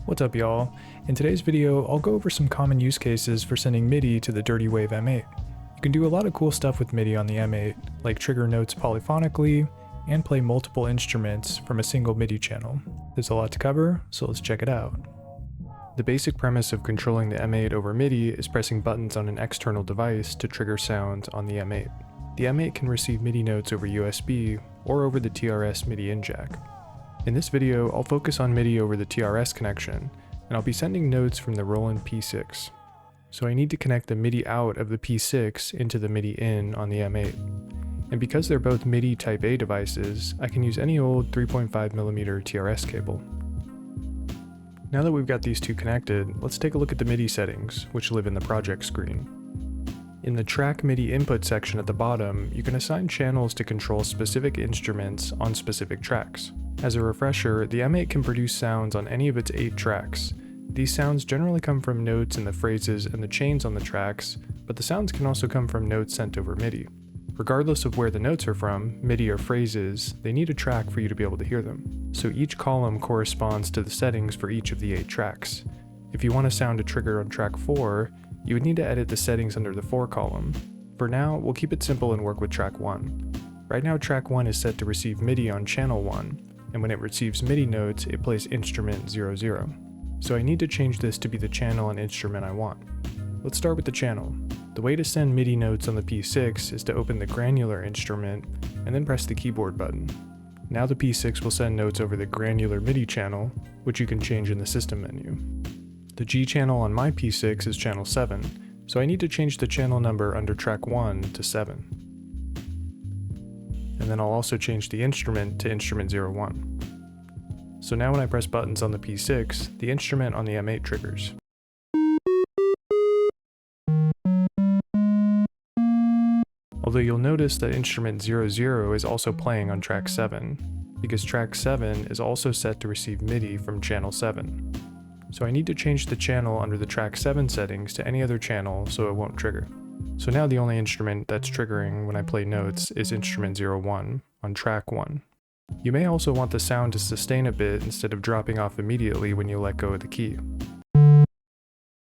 What's up, y'all? In today's video, I'll go over some common use cases for sending MIDI to the Dirtywave M8. You can do a lot of cool stuff with MIDI on the M8, like trigger notes polyphonically, and play multiple instruments from a single MIDI channel. There's a lot to cover, so let's check it out. The basic premise of controlling the M8 over MIDI is pressing buttons on an external device to trigger sounds on the M8. The M8 can receive MIDI notes over USB or over the TRS MIDI in jack. In this video, I'll focus on MIDI over the TRS connection, and I'll be sending notes from the Roland P6. So I need to connect the MIDI out of the P6 into the MIDI in on the M8. And because they're both MIDI Type A devices, I can use any old 3.5mm TRS cable. Now that we've got these two connected, let's take a look at the MIDI settings, which live in the project screen. In the Track MIDI input section at the bottom, you can assign channels to control specific instruments on specific tracks. As a refresher, the M8 can produce sounds on any of its 8 tracks. These sounds generally come from notes in the phrases and the chains on the tracks, but the sounds can also come from notes sent over MIDI. Regardless of where the notes are from, MIDI or phrases, they need a track for you to be able to hear them. So each column corresponds to the settings for each of the 8 tracks. If you want a sound to trigger on track 4, you would need to edit the settings under the 4 column. For now, we'll keep it simple and work with track 1. Right now track 1 is set to receive MIDI on channel 1, and when it receives MIDI notes, it plays instrument 00. So I need to change this to be the channel and instrument I want. Let's start with the channel. The way to send MIDI notes on the P6 is to open the granular instrument and then press the keyboard button. Now the P6 will send notes over the granular MIDI channel, which you can change in the system menu. The G channel on my P6 is channel 7, so I need to change the channel number under track 1 to 7. And then I'll also change the instrument to instrument 01. So now when I press buttons on the P6, the instrument on the M8 triggers. Although you'll notice that instrument 00 is also playing on track 7, because track 7 is also set to receive MIDI from channel 7. So I need to change the channel under the track 7 settings to any other channel so it won't trigger. So now the only instrument that's triggering when I play notes is instrument 01 on track 1. You may also want the sound to sustain a bit instead of dropping off immediately when you let go of the key.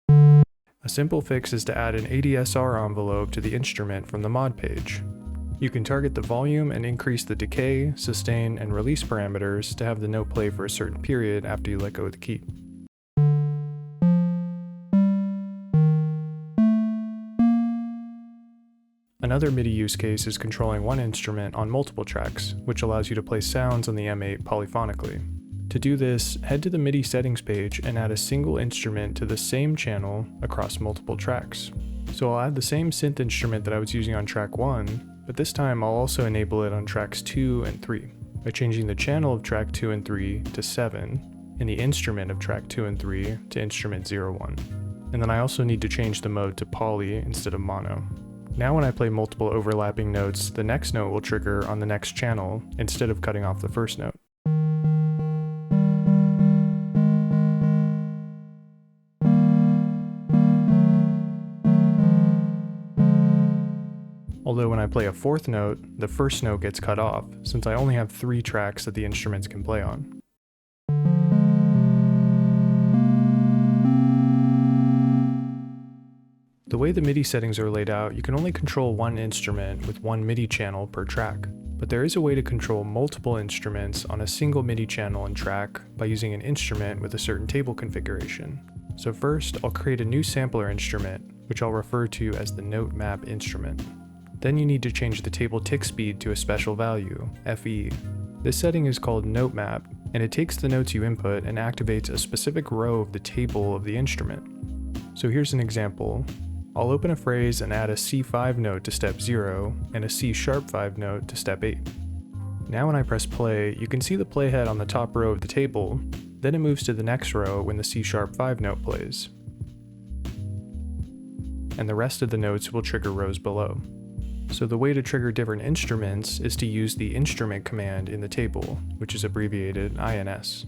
A simple fix is to add an ADSR envelope to the instrument from the mod page. You can target the volume and increase the decay, sustain, and release parameters to have the note play for a certain period after you let go of the key. Another MIDI use case is controlling one instrument on multiple tracks, which allows you to play sounds on the M8 polyphonically. To do this, head to the MIDI settings page and add a single instrument to the same channel across multiple tracks. So I'll add the same synth instrument that I was using on track 1, but this time I'll also enable it on tracks 2 and 3 by changing the channel of track 2 and 3 to 7 and the instrument of track 2 and 3 to instrument 01. And then I also need to change the mode to poly instead of mono. Now when I play multiple overlapping notes, the next note will trigger on the next channel instead of cutting off the first note. Although when I play a fourth note, the first note gets cut off, since I only have 3 tracks that the instruments can play on. The way the MIDI settings are laid out, you can only control one instrument with one MIDI channel per track. But there is a way to control multiple instruments on a single MIDI channel and track by using an instrument with a certain table configuration. So first, I'll create a new sampler instrument, which I'll refer to as the note map instrument. Then you need to change the table tick speed to a special value, FE. This setting is called note map, and it takes the notes you input and activates a specific row of the table of the instrument. So here's an example. I'll open a phrase and add a C5 note to step 0 and a C#5 note to step 8. Now when I press play, you can see the playhead on the top row of the table, then it moves to the next row when the C#5 note plays. And the rest of the notes will trigger rows below. So the way to trigger different instruments is to use the instrument command in the table, which is abbreviated INS.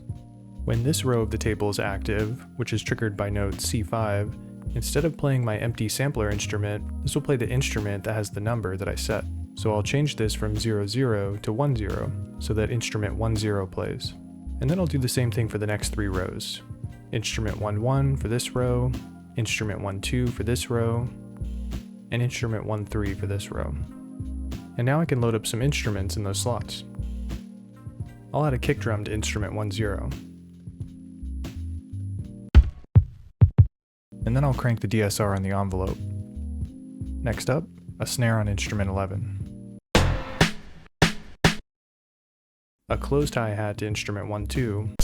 When this row of the table is active, which is triggered by note C5, instead of playing my empty sampler instrument, this will play the instrument that has the number that I set. So I'll change this from 00 to 10 so that instrument 10 plays. And then I'll do the same thing for the next 3 rows. instrument 1-1 for this row, instrument 1-2 for this row, and instrument 1-3 for this row. And now I can load up some instruments in those slots. I'll add a kick drum to instrument 1-0. And then I'll crank the DSR on the envelope. Next up, a snare on instrument 11. A closed hi-hat to instrument 1-2.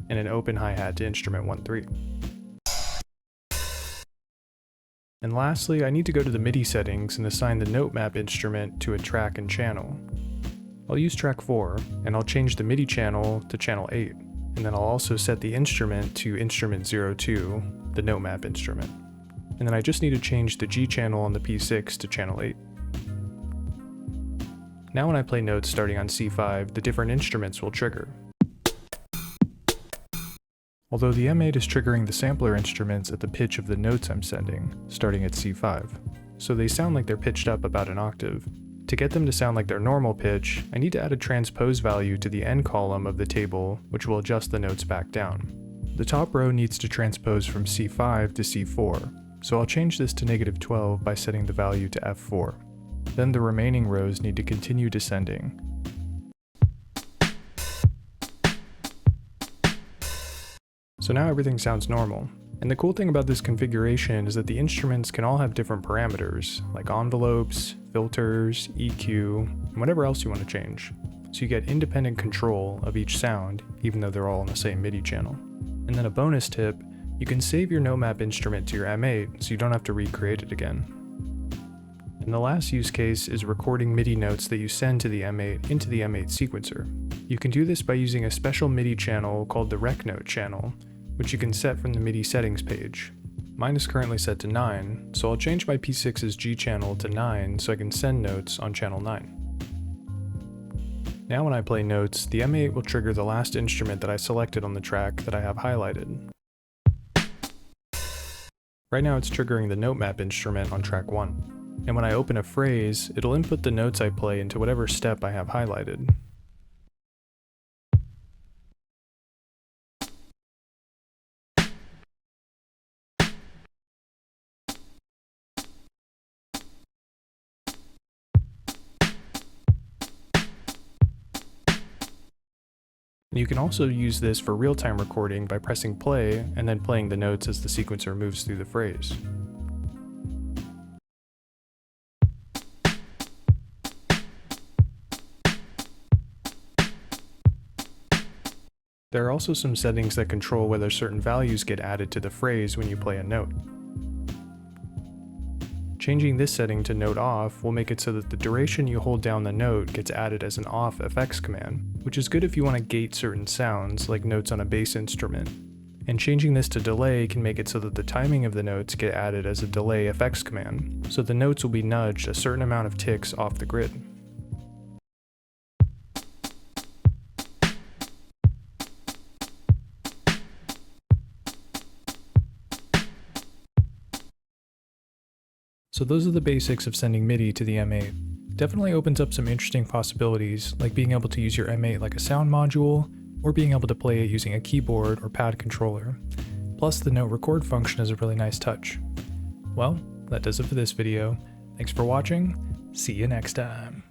And an open hi-hat to instrument 1-3. And lastly, I need to go to the Midi settings and assign the note map instrument to a track and channel. I'll use track 4, and I'll change the Midi channel to channel 8, and then I'll also set the instrument to instrument 02, the note map instrument. And then I just need to change the G channel on the P6 to channel 8. Now when I play notes starting on C5, the different instruments will trigger. Although the M8 is triggering the sampler instruments at the pitch of the notes I'm sending, starting at C5, so they sound like they're pitched up about an octave. To get them to sound like their normal pitch, I need to add a transpose value to the end column of the table, which will adjust the notes back down. The top row needs to transpose from C5 to C4, so I'll change this to -12 by setting the value to F4. Then the remaining rows need to continue descending. So now everything sounds normal. And the cool thing about this configuration is that the instruments can all have different parameters, like envelopes, filters, EQ, and whatever else you want to change. So you get independent control of each sound, even though they're all on the same Midi channel. And then a bonus tip, you can save your note map instrument to your M8 so you don't have to recreate it again. And the last use case is recording Midi notes that you send to the M8 into the M8 sequencer. You can do this by using a special Midi channel called the rec note channel, which you can set from the Midi settings page. Mine is currently set to 9, so I'll change my P6's G channel to 9 so I can send notes on channel 9. Now when I play notes, the M8 will trigger the last instrument that I selected on the track that I have highlighted. Right now it's triggering the note map instrument on track 1. And when I open a phrase, it'll input the notes I play into whatever step I have highlighted. And you can also use this for real-time recording by pressing play and then playing the notes as the sequencer moves through the phrase. There are also some settings that control whether certain values get added to the phrase when you play a note. Changing this setting to note off will make it so that the duration you hold down the note gets added as an off effects command, which is good if you want to gate certain sounds, like notes on a bass instrument. And changing this to delay can make it so that the timing of the notes get added as a delay effects command, so the notes will be nudged a certain amount of ticks off the grid. So those are the basics of sending Midi to the M8. Definitely opens up some interesting possibilities, like being able to use your M8 like a sound module, or being able to play it using a keyboard or pad controller. Plus the note record function is a really nice touch. Well, that does it for this video. Thanks for watching, see you next time.